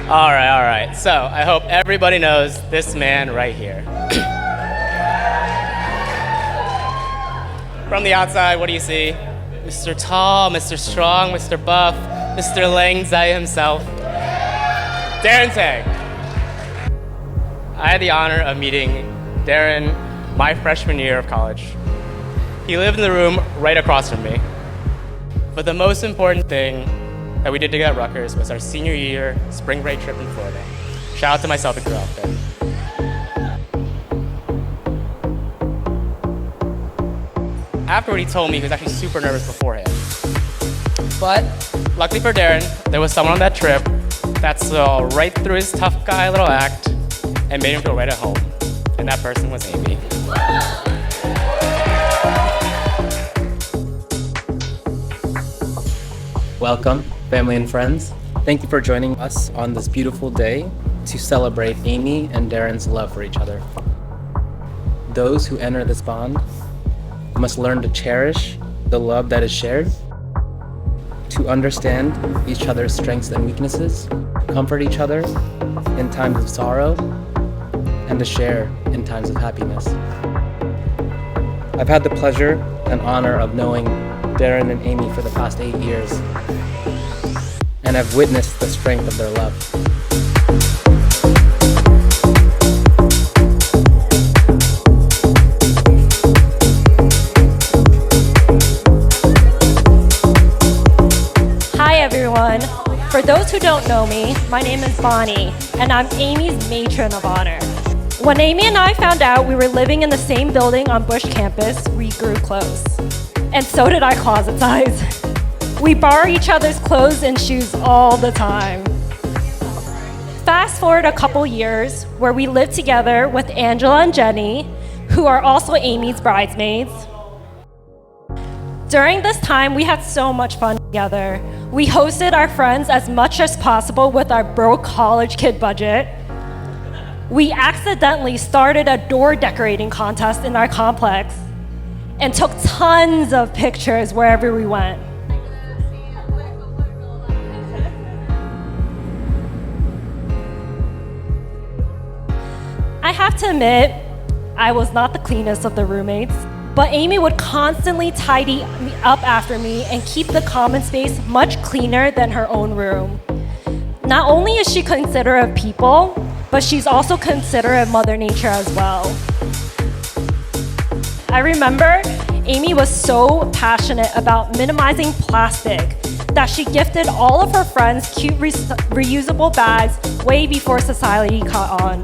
All right. So I hope everybody knows this man right here. From the outside, what do you see? Mr. Tall, Mr. Strong, Mr. Buff, Mr. Lang Zai himself, Daren Tang. I had the honor of meeting Daren my freshman year of college. He lived in the room right across from me. But the most important thing that we did together at Rutgers was our senior year spring break trip in Florida. Shout out to my Celtic crew out there. Afterward, he told me he was actually super nervous beforehand. But luckily for Daren, there was someone on that trip that saw right through his tough guy little act and made him feel right at home. And that person was Amy. Welcome, family and friends. Thank you for joining us on this beautiful day to celebrate Amy and Daren's love for each other. Those who enter this bond must learn to cherish the love that is shared, to understand each other's strengths and weaknesses, comfort each other in times of sorrow, and to share in times of happiness. I've had the pleasure and honor of knowing Daren and Amy for the past 8 years, and I've witnessed the strength of their love. Hi everyone. For those who don't know me, my name is Bonnie, and I'm Amy's matron of honor. When Amy and I found out we were living in the same building on Bush campus, we grew close. And so did our closet size. We borrow each other's clothes and shoes all the time. Fast forward a couple years where we lived together with Angela and Jenny, who are also Amy's bridesmaids. During this time, we had so much fun together. We hosted our friends as much as possible with our broke college kid budget. We accidentally started a door decorating contest in our complex and took tons of pictures wherever we went. I have to admit, I was not the cleanest of the roommates, but Amy would constantly tidy up after me and keep the common space much cleaner than her own room. Not only is she considerate of people, but she's also considerate of Mother Nature as well. I remember Amy was so passionate about minimizing plastic that she gifted all of her friends cute reusable bags way before society caught on.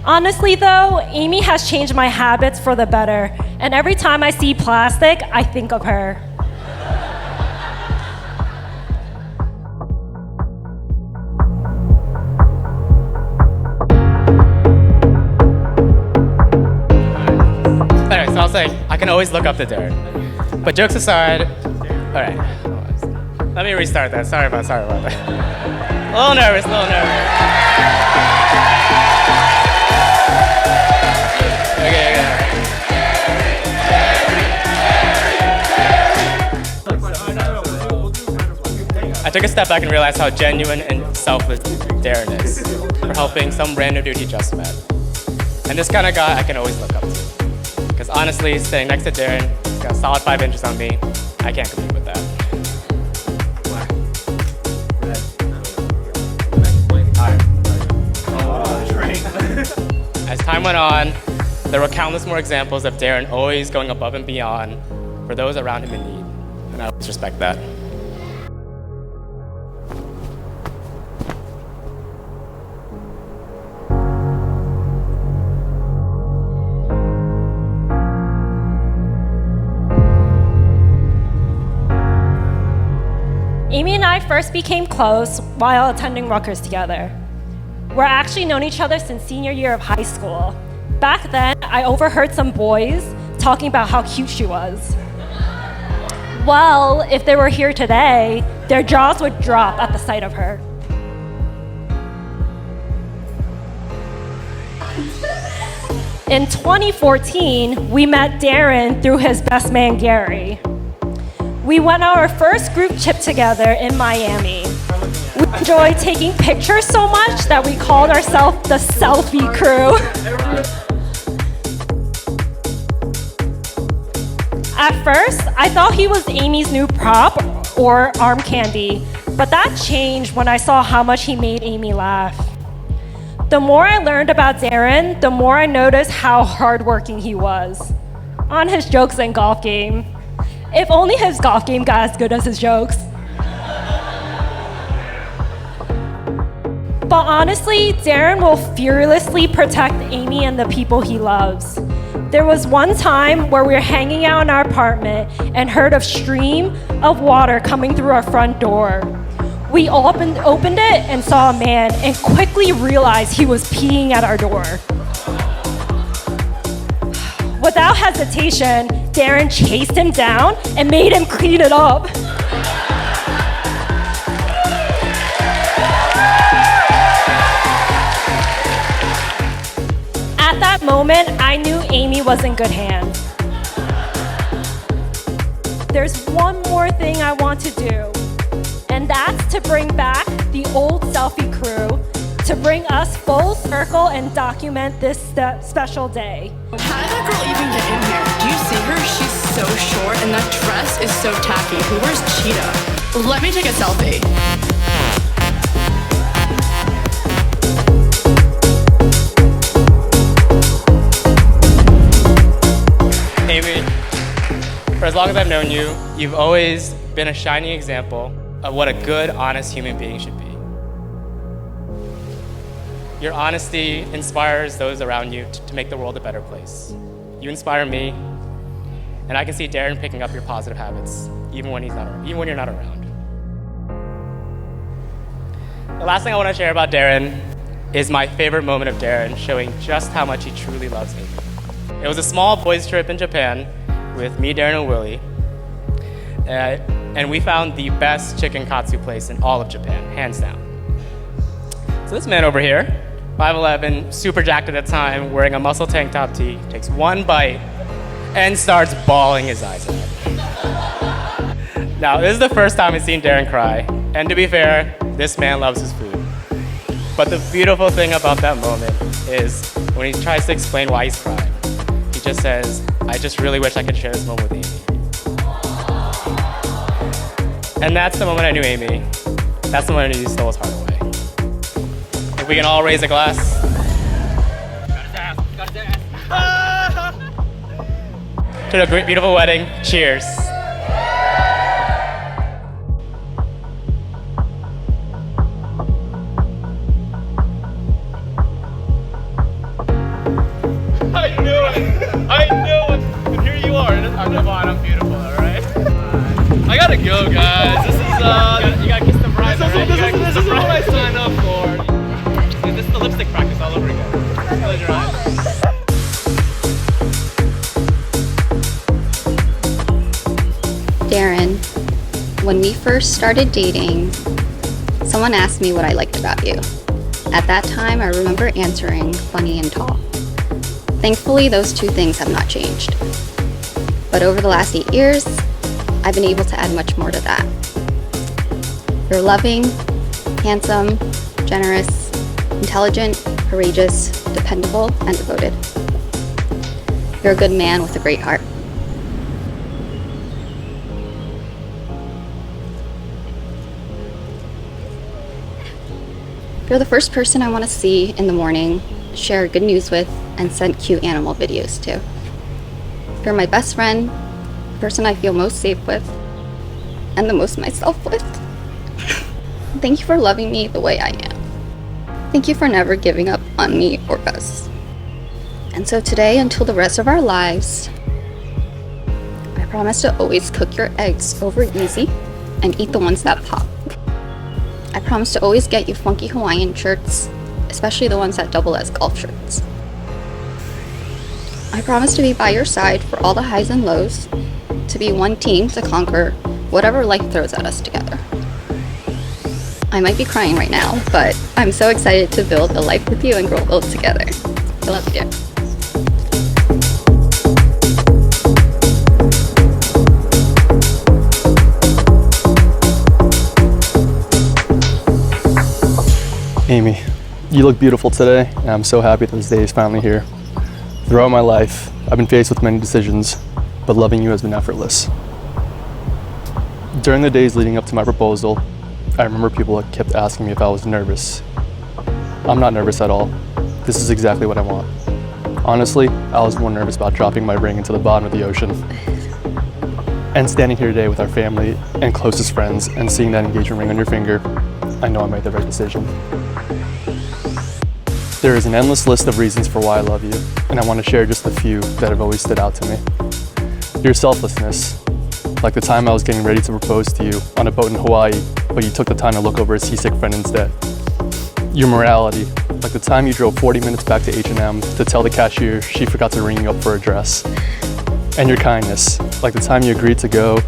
Honestly though, Amy has changed my habits for the better, and every time I see plastic, I think of her. Anyway, so I'll say, I can always look up to Daren. But jokes aside, all right. Let me restart that, sorry about that. A little nervous. Okay. I took a step back and realized how genuine and selfless Daren is for helping some random dude he just met. And this kind of guy I can always look up to. Because honestly, sitting next to Daren, he's got a solid 5 inches on me. I can't compete with that. As time went on, there were countless more examples of Daren always going above and beyond for those around him in need, and I always respect that. Amy and I first became close while attending Rutgers together. We're actually known each other since senior year of high school. Back then, I overheard some boys talking about how cute she was. Well, if they were here today, their jaws would drop at the sight of her. In 2014, we met Daren through his best man, Gary. We went on our first group trip together in Miami. We enjoyed taking pictures so much that we called ourselves the selfie crew. At first, I thought he was Amy's new prop or arm candy, but that changed when I saw how much he made Amy laugh. The more I learned about Daren, the more I noticed how hardworking he was on his jokes and golf game. If only his golf game got as good as his jokes. But honestly, Daren will fearlessly protect Amy and the people he loves. There was one time where we were hanging out in our apartment and heard a stream of water coming through our front door. We opened it and saw a man and quickly realized he was peeing at our door. Without hesitation, Daren chased him down and made him clean it up. At that moment, I knew Amy was in good hands. There's one more thing I want to do, and that's to bring back the old selfie crew to bring us full circle and document this special day. How did that girl even get in here? Do you see her? She's so short and that dress is so tacky. Who wears cheetah? Let me take a selfie. Amy, for as long as I've known you, you've always been a shining example of what a good, honest human being should be. Your honesty inspires those around you to make the world a better place. You inspire me, and I can see Daren picking up your positive habits, even when you're not around. The last thing I want to share about Daren is my favorite moment of Daren showing just how much he truly loves Amy. It was a small boys' trip in Japan with me, Daren, and Willie, and we found the best chicken katsu place in all of Japan, hands down. So this man over here, 5'11", super jacked at the time, wearing a muscle tank top tee, takes one bite and starts bawling his eyes out. Now, this is the first time I've seen Daren cry, and to be fair, this man loves his food. But the beautiful thing about that moment is when he tries to explain why he's crying, he just says, "I just really wish I could share this moment with Amy." And that's the moment I knew Amy. That's the moment I knew he stole his heart away. If we can all raise a glass. To a great, beautiful wedding. Cheers. I knew it! And here you are. I'm Devon, I'm beautiful, alright? I gotta go, guys. This is, you gotta kiss the bride. This is what I signed up for. See, this is the lipstick practice all over again. Close your eyes. Daren, when we first started dating, someone asked me what I liked about you. At that time, I remember answering funny and tall. Thankfully, those two things have not changed. But over the last 8 years, I've been able to add much more to that. You're loving, handsome, generous, intelligent, courageous, dependable, and devoted. You're a good man with a great heart. You're the first person I want to see in the morning, share good news with, and send cute animal videos to. You're my best friend, the person I feel most safe with, and the most myself with. Thank you for loving me the way I am. Thank you for never giving up on me or us. And so today, until the rest of our lives, I promise to always cook your eggs over easy and eat the ones that pop. I promise to always get you funky Hawaiian shirts, especially the ones that double as golf shirts. I promise to be by your side for all the highs and lows, to be one team to conquer whatever life throws at us together. I might be crying right now, but I'm so excited to build a life with you and grow old together. I love you. You look beautiful today, and I'm so happy that this day is finally here. Throughout my life, I've been faced with many decisions, but loving you has been effortless. During the days leading up to my proposal, I remember people kept asking me if I was nervous. I'm not nervous at all. This is exactly what I want. Honestly, I was more nervous about dropping my ring into the bottom of the ocean. And standing here today with our family and closest friends and seeing that engagement ring on your finger, I know I made the right decision. There is an endless list of reasons for why I love you, and I want to share just a few that have always stood out to me. Your selflessness, like the time I was getting ready to propose to you on a boat in Hawaii, but you took the time to look over a seasick friend instead. Your morality, like the time you drove 40 minutes back to H&M to tell the cashier she forgot to ring you up for a dress. And your kindness, like the time you agreed to go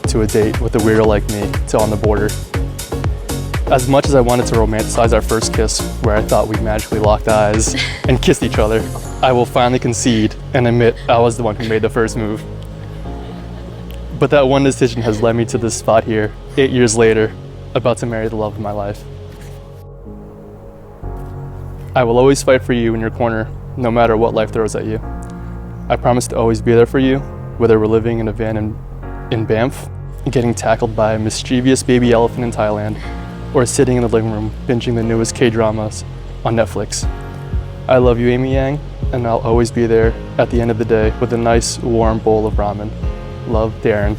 to a date with a weirdo like me to On the Border. As much as I wanted to romanticize our first kiss, where I thought we magically locked eyes and kissed each other, I will finally concede and admit I was the one who made the first move. But that one decision has led me to this spot here, 8 years later, about to marry the love of my life. I will always fight for you in your corner, no matter what life throws at you. I promise to always be there for you, whether we're living in a van in Banff, getting tackled by a mischievous baby elephant in Thailand, or sitting in the living room binging the newest K-dramas on Netflix. I love you, Amy Yang, and I'll always be there at the end of the day with a nice, warm bowl of ramen. Love, Daren.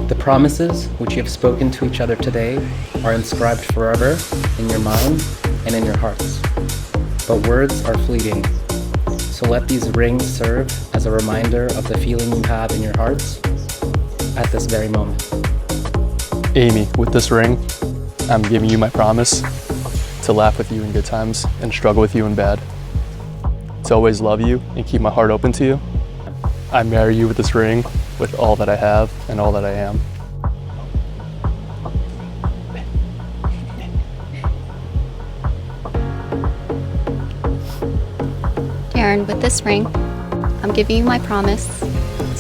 The promises which you have spoken to each other today are inscribed forever in your mind and in your hearts. But words are fleeting, so let these rings serve as a reminder of the feeling you have in your hearts at this very moment. Amy, with this ring, I'm giving you my promise to laugh with you in good times and struggle with you in bad. To always love you and keep my heart open to you. I marry you with this ring, with all that I have and all that I am. Daren, with this ring, I'm giving you my promise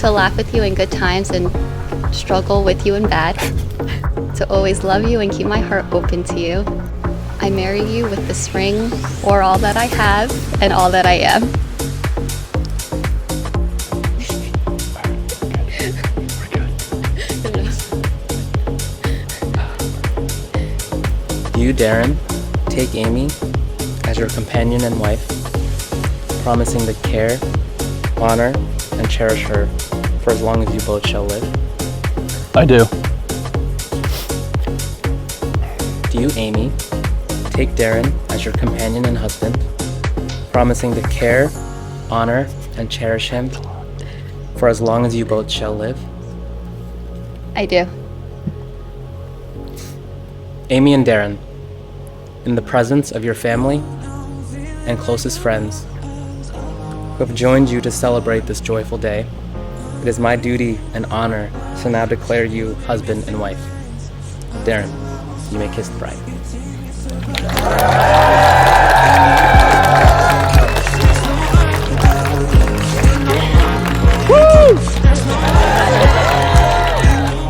to laugh with you in good times and struggle with you in bad. To always love you and keep my heart open to you. I marry you with this ring, or all that I have and all that I am. Do you, Daren, take Amy as your companion and wife, promising to care, honor, and cherish her for as long as you both shall live? I do. Do you, Amy, take Daren as your companion and husband, promising to care, honor, and cherish him for as long as you both shall live? I do. Amy and Daren, in the presence of your family and closest friends who have joined you to celebrate this joyful day, it is my duty and honor to now declare you husband and wife. Daren, you may kiss the bride.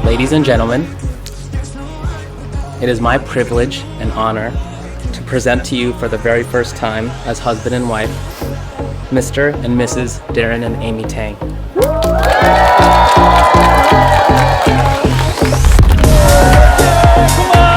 Ladies and gentlemen, it is my privilege and honor to present to you for the very first time as husband and wife, Mr. and Mrs. Daren and Amy Tang. Come on!